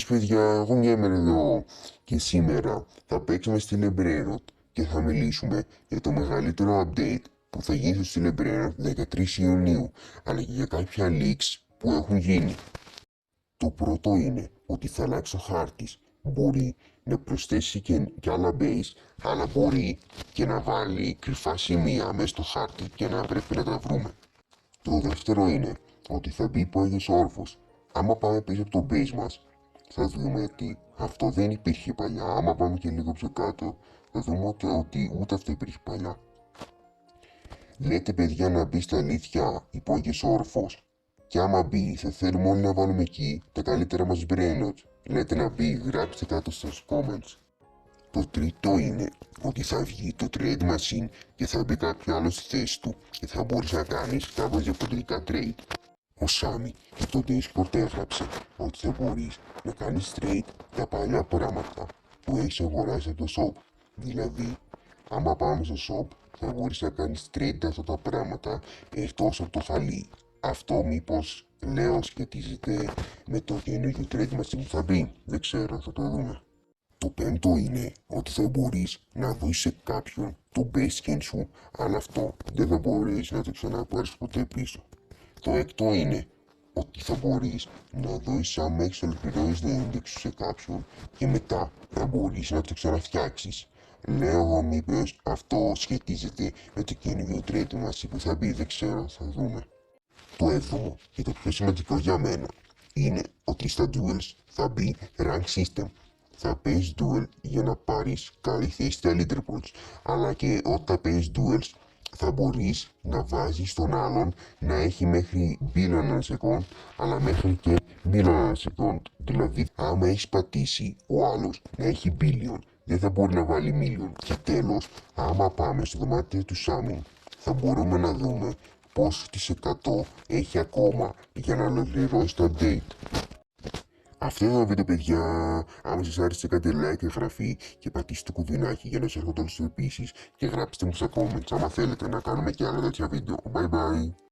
Γεια παιδιά, εγώ μια ημέρα εδώ και σήμερα θα παίξουμε στη Lebrerot και θα μιλήσουμε για το μεγαλύτερο update που θα γίνει στο Lebrerot 13 Ιουνίου, αλλά και για κάποια leaks που έχουν γίνει. Το πρώτο είναι ότι θα αλλάξει ο χάρτης. Μπορεί να προσθέσει και άλλα base, αλλά μπορεί και να βάλει κρυφά σημεία μέσα στο χάρτη και να πρέπει να τα βρούμε. Το δεύτερο είναι ότι θα μπει πόγιος όρφος. Άμα πάμε πίσω από το base μας, θα δούμε ότι αυτό δεν υπήρχε παλιά. Άμα πάμε και λίγο πιο κάτω, θα δούμε ότι ούτε αυτό υπήρχε παλιά. Λέτε παιδιά να μπει στα αλήθεια υπόγειος όρφος. Και άμα μπει, θα θέλουμε όλοι να βάλουμε εκεί τα καλύτερα μας brainots. Λέτε να μπει, γράψτε κάτω στους comments. Το τρίτο είναι ότι θα βγει το trade machine και θα μπει κάποιο άλλο στη θέση του και θα μπορείς να κάνεις κάποια διαφορετικά trade. Ο Σάμι στο Discord έγραψε ότι θα μπορείς να κάνεις trade τα παλιά πράγματα που έχεις αγοράσει από το shop. Δηλαδή, άμα πάμε στο shop, θα μπορείς να κάνεις trade αυτά τα πράγματα εκτός από το χαλί. Αυτό μήπως λέω σχετίζεται με το καινούργιο trade machine που θα μπει. Δεν ξέρω, θα το δούμε. Το πέμπτο είναι ότι θα μπορείς να δώσεις σε κάποιον το base skin σου, αλλά αυτό δεν θα μπορείς να το ξαναπάρεις ποτέ πίσω. Το έκτο είναι ότι θα μπορείς να δώσεις άμα έχεις ολοκληρώσει το index σου σε κάποιον και μετά θα μπορείς να το ξαναφτιάξεις. Λέω εγώ μήπως αυτό σχετίζεται με το καινούργιο trade μας που θα μπει, δεν ξέρω, θα δούμε. Το έβδομο και το πιο σημαντικό για μένα είναι ότι στα duels θα μπει rank system. Θα παίζεις duel για να πάρεις καλή θέση στα leaderboards, αλλά και όταν παίζεις duels θα μπορείς να βάζεις τον άλλον να έχει μέχρι billion second, αλλά μέχρι και million second. Δηλαδή, άμα έχεις πατήσει ο άλλος να έχει billion, δεν θα μπορεί να βάλει million. Και τέλος, άμα πάμε στο δωμάτιο του Σάμιν, θα μπορούμε να δούμε πόσο της 100 έχει ακόμα για να ολοκληρώσει το update. Αυτό ήταν το βίντεο παιδιά. Άμα σας άρεσε κάντε like και εγγραφή και πατήστε το κουμπινάκι για να σας έρχονται όλες τις ειδήσεις και γράψτε μου στα comments άμα θέλετε να κάνουμε και άλλα τέτοια βίντεο. Bye bye.